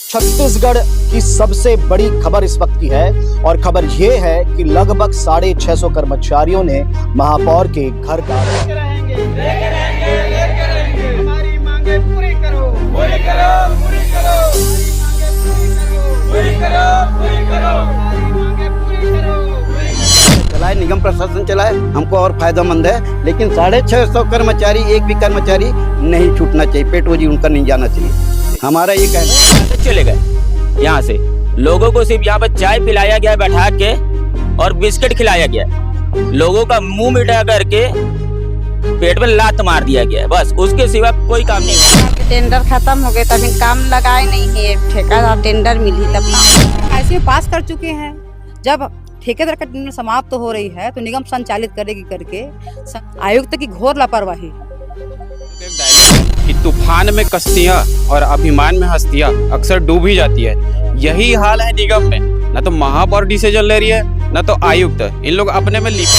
छत्तीसगढ़ की सबसे बड़ी खबर इस वक्त की है और खबर ये है कि लगभग 650 कर्मचारियों ने महापौर के घर का लेके रहेंगे, हमारी मांगे पूरी करो, पूरी करो, पूरी करो, पूरी करो, पूरी करो, हमारी मांगे पूरी करो। चलाए निगम प्रशासन चलाए, हमको और फायदेमंद है, लेकिन 650 कर्मचारी एक भी कर्मचारी नहीं छूटना चाहिए, पेट रोजी उनका नहीं जाना चाहिए। हमारा ये कहना है। चले गए यहाँ से, लोगों को सिर्फ यहाँ पर चाय पिलाया गया बैठा के और बिस्किट खिलाया गया, लोगों का मुंह मिटा करके पेट में लात मार दिया गया है, बस उसके सिवा कोई काम नहीं हुआ। टेंडर खत्म हो गए तभी काम लगाए नहीं है, ठेकेदार टेंडर मिली तब ना ऐसे पास कर चुके हैं। जब ठेकेदार का टेंडर समाप्त हो रही है तो निगम संचालित करेगी करके आयुक्त की घोर लापरवाही। कि तूफान में कश्तियां और अभिमान में हस्तियां अक्सर डूब ही जाती है, यही हाल है निगम में। न तो महापौर डिसीजन ले रही है, न तो आयुक्त, इन लोग अपने में लिप्त।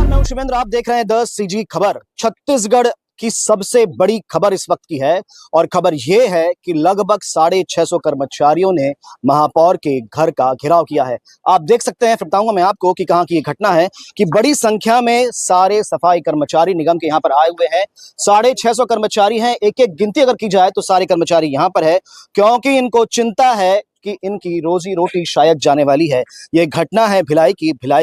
मैं शिवेंद्र, आप देख रहे हैं द सीजी खबर। छत्तीसगढ़ की सबसे बड़ी खबर इस वक्त की है और खबर यह है कि लगभग 650 कर्मचारियों ने महापौर के घर का घेराव किया है। आप देख सकते हैं, फिर बताऊंगा मैं आपको कि कहां की ये घटना है कि बड़ी संख्या में सारे सफाई कर्मचारी निगम के यहां पर आए हुए हैं। 650 कर्मचारी हैं, एक एक गिनती अगर की जाए तो सारे कर्मचारी यहां पर है, क्योंकि इनको चिंता है कि इनकी रोजी रोटी शायद जाने वाली है। यह घटना है भिलाई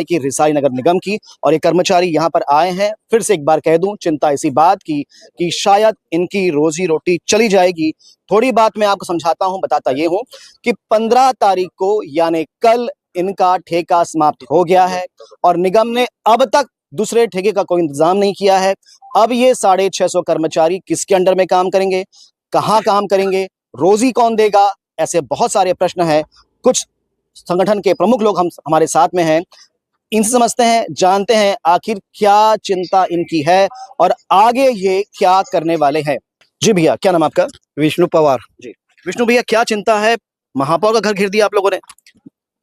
की रिसाई नगर निगम की और ये कर्मचारी यहां पर आए हैं। फिर से एक बार कह दूं, चिंता इसी बात की कि शायद इनकी रोजी रोटी चली जाएगी। थोड़ी बात मैं आपको समझाता हूं, बताता ये हूं कि 15 तारीख को यानी कल इनका ठेका समाप्त हो गया है और निगम ने अब तक दूसरे ठेके का कोई इंतजाम नहीं किया है। अब ये 650 कर्मचारी किसके अंडर में काम करेंगे, कहाँ काम करेंगे, रोजी कौन देगा, ऐसे बहुत सारे प्रश्न हैं। कुछ संगठन के प्रमुख लोग हमारे साथ में हैं, इनसे समझते हैं, जानते हैं आखिर क्या चिंता इनकी है और आगे ये क्या करने वाले हैं। जी भैया, क्या नाम आपका? विष्णु पवार जी विष्णु भैया, क्या चिंता है? महापौर का घर घेर दिया आप लोगों ने,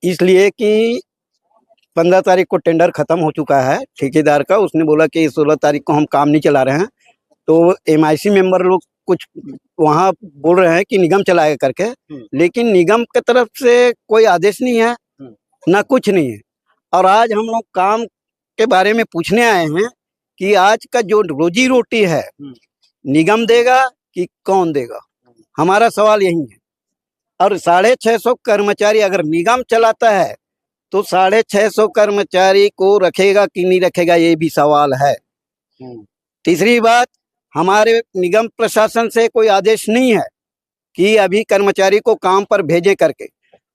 इसलिए कि 15 तारीख को टेंडर खत्म हो चुका है ठेकेदार का। उसने बोला कि 16 तारीख को हम काम नहीं चला रहे हैं, तो MIC मेंबर लोग कुछ वहाँ बोल रहे हैं कि निगम चलाएगा करके, लेकिन निगम की तरफ से कोई आदेश नहीं है, ना कुछ नहीं है। और आज हम लोग काम के बारे में पूछने आए हैं कि आज का जो रोजी रोटी है निगम देगा कि कौन देगा, हमारा सवाल यही है। और 650 कर्मचारी अगर निगम चलाता है तो 650 कर्मचारी को रखेगा कि नहीं रखेगा, ये भी सवाल है। तीसरी बात, हमारे निगम प्रशासन से कोई आदेश नहीं है कि अभी कर्मचारी को काम पर भेजे करके।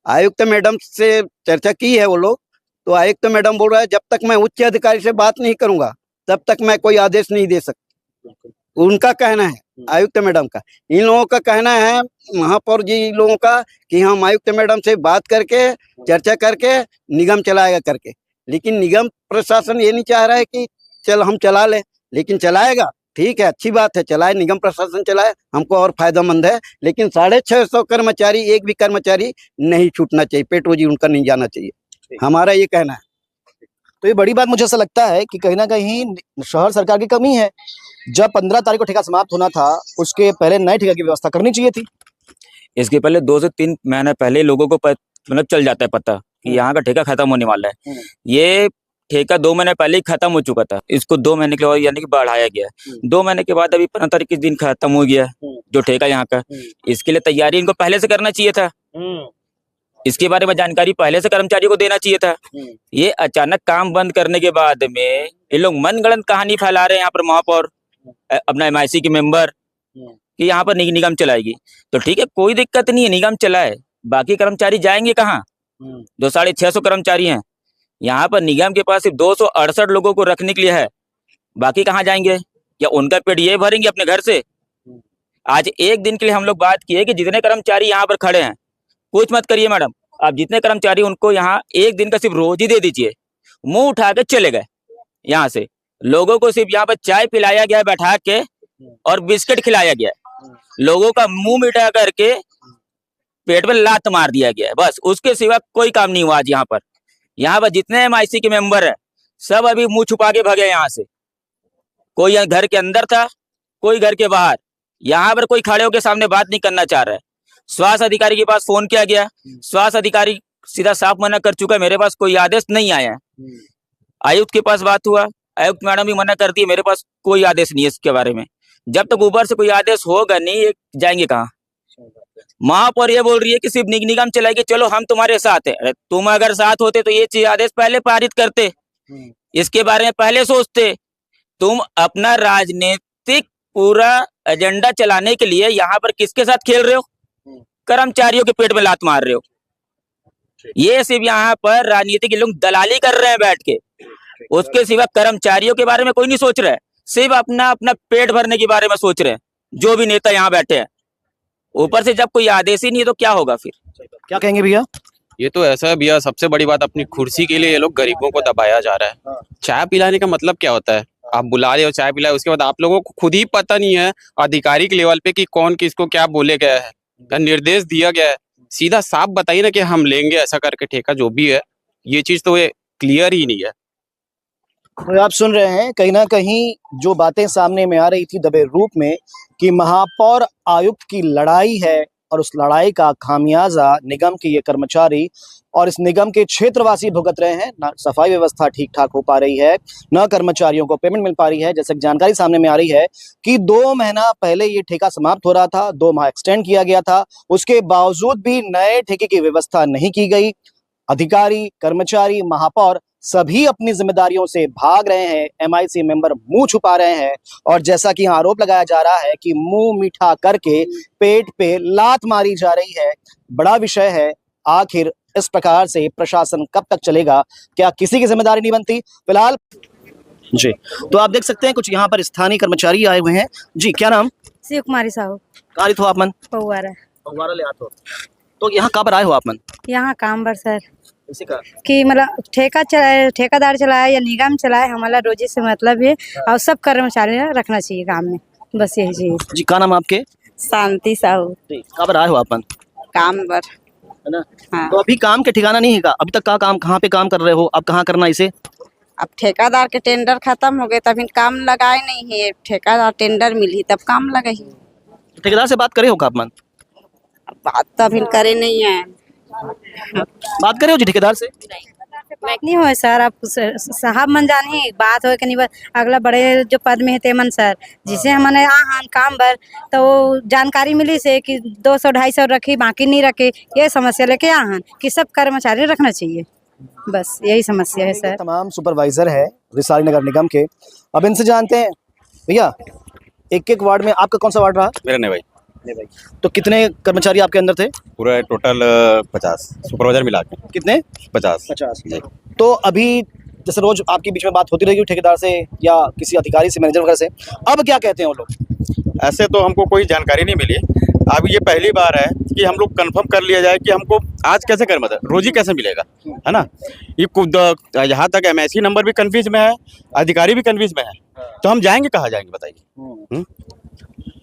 आयुक्त मैडम से चर्चा की है वो लोग, तो आयुक्त मैडम बोल रहा है जब तक मैं उच्च अधिकारी से बात नहीं करूंगा तब तक मैं कोई आदेश नहीं दे सकता। उनका कहना है, आयुक्त मैडम का। इन लोगों का कहना है, महापौर जी लोगों का, कि हम आयुक्त मैडम से बात करके चर्चा करके निगम चलाएगा करके। लेकिन निगम प्रशासन ये नहीं चाह रहा है कि चल हम चला लें, लेकिन चलाएगा ठीक है, अच्छी बात है, चलाए, निगम प्रशासन चलाए, हमको और फायदेमंद है, लेकिन 650 कर्मचारी एक भी कर्मचारी नहीं छूटना चाहिए, पेट रोजी उनका नहीं जाना चाहिए। हमारा ये कहना है। तो ये बड़ी बात मुझे ऐसा लगता है कि कहीं ना कहीं शहर सरकार की कमी है। जब 15 तारीख को ठेका समाप्त होना था, उसके पहले नए ठेका की व्यवस्था करनी चाहिए थी। इसके पहले 2 से 3 महीने पहले लोगों को मतलब चल जाता है पता कि यहाँ का ठेका खत्म होने वाला है। ये ठेका 2 महीने पहले ही खत्म हो चुका था, इसको 2 महीने के लिए यानी कि बढ़ाया गया। 2 महीने के बाद अभी 15 तारीख के दिन खत्म हो गया जो ठेका यहाँ का। इसके लिए तैयारी इनको पहले से करना चाहिए था, इसके बारे में जानकारी पहले से कर्मचारियों को देना चाहिए था। ये अचानक काम बंद करने के बाद में ये लोग मनगढ़ंत कहानी फैला रहे हैं यहाँ पर महापौर अपना MIC के मेंबर कि यहाँ पर निगम चलाएगी। तो ठीक है, कोई दिक्कत नहीं है, निगम चलाए, बाकी कर्मचारी जाएंगे कहाँ? जो 650 कर्मचारी हैं यहाँ पर, निगम के पास सिर्फ 268 लोगों को रखने के लिए है, बाकी कहाँ जाएंगे? या उनका पेट ये भरेंगे अपने घर से? आज एक दिन के लिए हम लोग बात किए कि जितने कर्मचारी यहाँ पर खड़े हैं, कुछ मत करिए मैडम, आप जितने कर्मचारी उनको यहाँ एक दिन का सिर्फ रोजी दे दीजिए। मुंह उठा के चले गए यहाँ से, लोगों को सिर्फ यहाँ पर चाय पिलाया गया बैठा के और बिस्किट खिलाया गया, लोगों का मुंह मिटा करके पेट में लात मार दिया गया है, बस उसके सिवा कोई काम नहीं हुआ आज यहाँ पर। यहाँ पर जितने MIC के मेंबर हैं सब अभी मुंह छुपा के भागे यहाँ से, कोई घर के अंदर था, कोई घर के बाहर, यहाँ पर कोई खड़े होकर सामने बात नहीं करना चाह रहा है। स्वास्थ्य अधिकारी के पास फोन किया गया, स्वास्थ्य अधिकारी सीधा साफ मना कर चुका है, मेरे पास कोई आदेश नहीं आया है। आयुक्त के पास बात हुआ, आयुक्त मैडम भी मना करती है, मेरे पास कोई आदेश नहीं है इसके बारे में। जब तक ऊपर से कोई आदेश होगा नहीं, ये जाएंगे कहाँ? महापौर ये बोल रही है कि सिर्फ निगम चलाएगी, चलो हम तुम्हारे साथ है। अरे तुम अगर साथ होते तो ये चीज आदेश पहले पारित करते, इसके बारे में पहले सोचते। तुम अपना राजनीतिक पूरा एजेंडा चलाने के लिए यहाँ पर किसके साथ खेल रहे हो? कर्मचारियों के पेट में लात मार रहे हो। ये सिर्फ यहाँ पर राजनीति के लोग दलाली कर रहे हैं बैठ के, उसके सिवा कर्मचारियों के बारे में कोई नहीं सोच रहा है। सिर्फ अपना अपना पेट भरने के बारे में सोच रहे हैं जो भी नेता यहाँ बैठे हैं। ऊपर से जब कोई आदेश ही नहीं है तो क्या होगा फिर? क्या कहेंगे भैया? ये तो ऐसा है भैया, सबसे बड़ी बात अपनी कुर्सी के लिए ये लोग गरीबों को दबाया जा रहा है। चाय पिलाने का मतलब क्या होता है? आप बुला रहे हो, चाय पिलाए, उसके बाद आप लोगों को खुद ही पता नहीं है आधिकारिक लेवल पे कि कौन किसको क्या बोले गया है, क्या निर्देश दिया गया है। सीधा साफ बताइए ना कि हम लेंगे ऐसा करके ठेका जो भी है। ये चीज तो ये क्लियर ही नहीं है। तो आप सुन रहे हैं कहीं ना कहीं जो बातें सामने में आ रही थी दबे रूप में कि महापौर आयुक्त की लड़ाई है और उस लड़ाई का खामियाजा निगम के ये कर्मचारी और इस निगम के क्षेत्रवासी भुगत रहे हैं। ना सफाई व्यवस्था ठीक ठाक हो पा रही है, न कर्मचारियों को पेमेंट मिल पा रही है। जैसे जानकारी सामने में आ रही है कि 2 महीना पहले ये ठेका समाप्त हो रहा था, 2 माह एक्सटेंड किया गया था, उसके बावजूद भी नए ठेके की व्यवस्था नहीं की गई। अधिकारी, कर्मचारी, महापौर सभी अपनी जिम्मेदारियों से भाग रहे हैं, एमआईसी मेंबर मुंह छुपा रहे हैं और जैसा कि यहाँ आरोप लगाया जा रहा है कि मुंह मीठा करके पेट पे लात मारी जा रही है। बड़ा विषय है, आखिर इस प्रकार से प्रशासन कब तक चलेगा? क्या किसी की जिम्मेदारी नहीं बनती? फिलहाल जी, तो आप देख सकते हैं कुछ यहाँ पर स्थानीय कर्मचारी आए हुए हैं। जी, क्या नाम? शिव कुमारी साहू कारित हो आप मन? पौवारा। पौवारा ले आते हो। तो यहाँ कहाँ पर आए हो आप मन? यहाँ काम पर सर इसी का कि मतलब ठेकेदार चलाए या निगम चलाए, हमारा रोजी से मतलब है और सब कर्मचारी रखना चाहिए काम में, बस यही चीज। जी, क्या नाम आपके? शांति साहू जी, कहाँ पर आए हो आप मन? काम पर। है ना? हाँ। तो अभी काम के ठिकाना नहीं है का? अभी तक का काम कहाँ पे काम कर रहे हो? अब कहाँ करना इसे? अब ठेकेदार के टेंडर खत्म हो गए तभी काम लगाए नहीं है। ठेकेदार टेंडर मिली तब काम लगे ही। ठेकेदार से बात करे हो का आप मन? बात तो अभी करे नहीं है। बात करे हो जी ठेकेदार से? नहीं हो सर, आप साहब मन जाने बात हो कि नहीं, बस अगला बड़े जो पद में है तेमन सर जिसे हमने हाँ काम पर तो वो जानकारी मिली से कि 200-250 रखी, बाकी नहीं रखे। ये समस्या लेके आहान कि सब कर्मचारी रखना चाहिए, बस यही समस्या है सर। तमाम सुपरवाइजर है विशाल नगर निगम के। अब इनसे जानते हैं भैया, एक वार्ड में आपका कौन सा वार्ड रहा? मेरा नहीं भाई। तो कितने कर्मचारी आपके अंदर थे? पूरा टोटल 50 सुपरवाइजर मिला के। कितने? 50। जी। तो अभी जैसे रोज आपके बीच में बात होती रहेगी ठेकेदार से या किसी अधिकारी से, मैनेजर वगैरह से, अब क्या कहते हैं वो लोग? ऐसे तो हमको कोई जानकारी नहीं मिली। अब ये पहली बार है कि हम लोग कंफर्म कर लिया जाए कि हमको आज कैसे कर, मतलब रोजी कैसे मिलेगा, है ना? ये यहाँ तक एमआईसी नंबर भी कन्फ्यूज में है, अधिकारी भी कन्फ्यूज में है, तो हम जाएंगे कहाँ जाएंगे बताइए?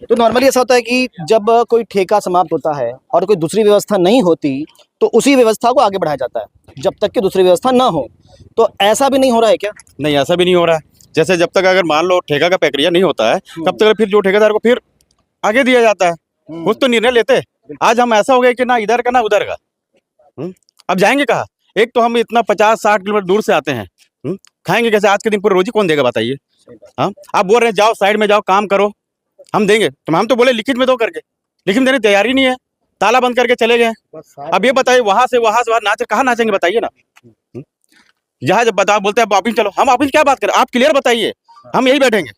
तो नॉर्मली ऐसा होता है कि जब कोई ठेका समाप्त होता है और कोई दूसरी व्यवस्था नहीं होती तो उसी व्यवस्था को आगे बढ़ाया जाता है जब तक कि दूसरी व्यवस्था ना हो। तो ऐसा भी नहीं हो रहा है क्या? नहीं, ऐसा भी नहीं हो रहा है। जैसे जब तक अगर मान लो ठेका का प्रक्रिया नहीं होता है तब तक फिर जो ठेकेदार को फिर आगे दिया जाता है, कुछ तो निर्णय लेते। आज हम ऐसा हो गया कि ना इधर का ना उधर का, अब जाएंगे कहाँ? एक तो हम इतना 50-60 किलोमीटर दूर से आते हैं, खाएंगे कैसे? आज के दिन पूरी रोजी कौन देगा बताइए? हाँ, आप बोल रहे हैं जाओ साइड में जाओ काम करो, हम देंगे, तो हम तो बोले लिखित में दो करके, लिखित देने तैयारी नहीं है, ताला बंद करके चले गए। अब ये बताइए वहां से वहां नाच कहाँ नाचेंगे बताइए ना? जहाँ जब बता बोलते हैं ऑफिस चलो, हम ऑफिस क्या बात करें? आप क्लियर बताइए, हम यही बैठेंगे,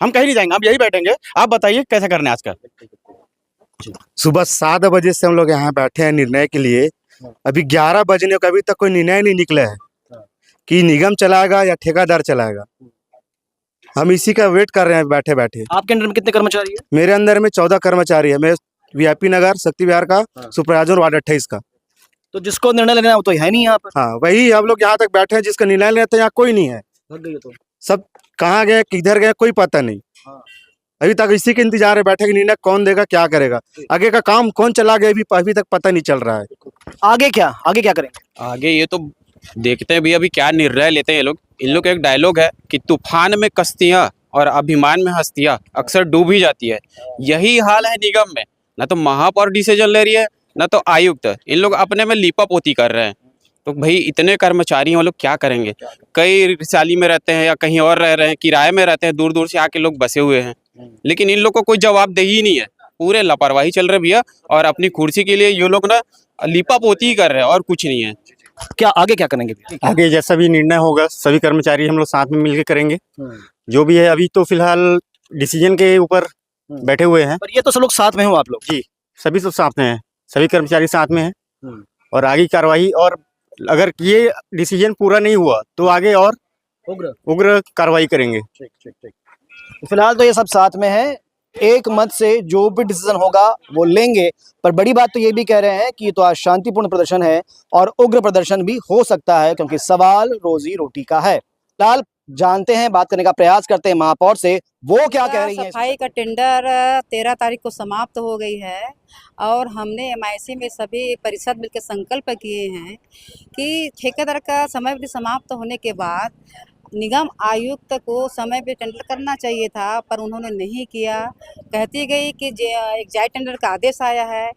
हम कहीं नहीं जाएंगे, हम यही बैठेंगे। आप बताइए कैसे करना है आजकल? सुबह 7 बजे से हम लोग यहाँ बैठे हैं निर्णय के लिए। अभी 11 बजने का अभी तक कोई निर्णय नहीं निकला है कि निगम चलाएगा या ठेकेदार चलाएगा। हम इसी का वेट कर रहे हैं बैठे बैठे। आपके अंडर में कितने कर्मचारी है? मेरे अंदर में 14 कर्मचारी है। मैं वीआईपी नगर शक्ति विहार का सुपरवाइजर वार्ड 28 का। तो जिसको निर्णय लेना है वो तो है नहीं यहाँ पर। हाँ, वही हम लोग यहाँ तक बैठे हैं, जिसका निर्णय लेते हैं यहाँ कोई नहीं है। तो सब कहाँ गए किधर गए कोई पता नहीं। अभी तक इसी के इंतजार है बैठे कि निर्णय कौन देगा, क्या करेगा, आगे का काम कौन चला गया अभी तक पता नहीं चल रहा है। आगे क्या करेंगे? आगे ये तो देखते हैं भी अभी क्या निर्णय लेते हैं ये लोग। इन लोग का एक डायलॉग है कि तूफान में कश्तियां और अभिमान में हस्तियां अक्सर डूब ही जाती है। यही हाल है निगम में, ना तो महापौर डिसीजन ले रही है, ना तो आयुक्त। इन लोग अपने में लीपापोती कर रहे हैं। तो भाई इतने कर्मचारी हैं, वो लोग क्या करेंगे? कई रिसाली में रहते हैं या कहीं और रह रहे हैं, किराए में रहते हैं, दूर दूर से आके लोग बसे हुए हैं, लेकिन इन लोग को कोई जवाबदेही ही नहीं है। पूरे लापरवाही चल रहे भैया, और अपनी कुर्सी के लिए ये लोग ना लीपापोती ही कर रहे हैं और कुछ नहीं है। क्या आगे क्या करेंगे? आगे जैसा भी निर्णय होगा सभी कर्मचारी हम लोग साथ में मिलकर करेंगे। जो भी है अभी तो फिलहाल डिसीजन के ऊपर बैठे हुए हैं। पर ये तो सब लोग साथ में हो आप लोग। जी, सभी तो साथ में हैं, सभी कर्मचारी साथ में हैं और आगे कार्रवाई, और अगर ये डिसीजन पूरा नहीं हुआ तो आगे और उग्र कार्रवाई करेंगे। तो फिलहाल तो ये सब साथ में है, एक मत से जो भी डिसीजन होगा वो लेंगे। पर बड़ी बात तो ये भी कह रहे हैं कि ये तो आज शांतिपूर्ण प्रदर्शन है और उग्र प्रदर्शन भी हो सकता है, क्योंकि सवाल रोजी रोटी का है। फिलहाल जानते हैं, बात करने का प्रयास करते हैं महापौर से, वो क्या कह रही है। सफाई का टेंडर 13 तारीख को समाप्त हो गई है और हमने एमआईसी में सभी परिषद मिलकर संकल्प किए हैं कि ठेकेदार का समय अवधि समाप्त होने के बाद निगम आयुक्त को समय पे टेंडर करना चाहिए था, पर उन्होंने नहीं किया। कहती गई कि एक जाय टेंडर का आदेश आया है,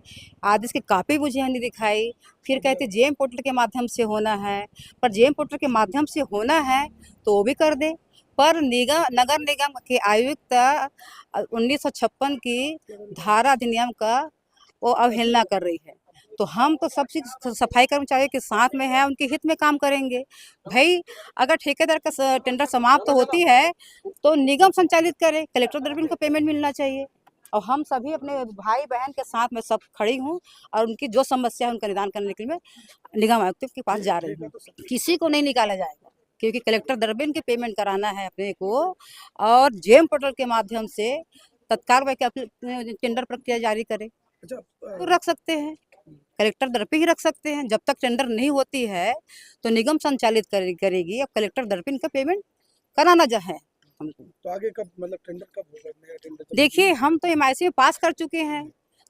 आदेश की कॉपी मुझे नहीं दिखाई। फिर कहते जेम पोर्टल के माध्यम से होना है, पर जेम पोर्टल के माध्यम से होना है तो वो भी कर दे। पर नगर निगम के आयुक्त 1956 की धारा अधिनियम का वो अवहेलना कर रही है। तो हम तो सब सफाई कर्मचारियों के साथ में है, उनके हित में काम करेंगे। भाई अगर ठेकेदार का टेंडर समाप्त होती है तो निगम संचालित करे, कलेक्टर द्वारा उनको पेमेंट मिलना चाहिए। और हम सभी अपने भाई बहन के साथ में सब खड़ी हूँ और उनकी जो समस्या है उनका निदान करने के लिए मैं निगम आयुक्त के पास जा रही हूँ। किसी को नहीं निकाला जाएगा, क्योंकि कलेक्टर दरबेन के पेमेंट कराना है अपने को, और जेम पोर्टल के माध्यम से तत्काल टेंडर प्रक्रिया जारी करे तो रख सकते हैं, कलेक्टर दर पे ही रख सकते हैं। जब तक टेंडर नहीं होती है तो निगम संचालित करेगी और कलेक्टर दर पे इनका पेमेंट कराना जो है हमको। तो आगे कब, मतलब टेंडर कब होगा? नया टेंडर देखिए हम तो एमआईसी में पास कर चुके हैं।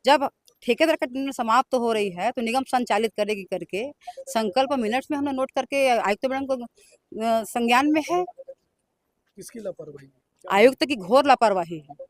जब ठेकेदार का टेंडर समाप्त हो रही है तो निगम संचालित करेगी करके संकल्प मिनट्स में हमने नोट करके आयुक्त मैडम को संज्ञान में है। किसकी लापरवाही? आयुक्त की घोर लापरवाही है।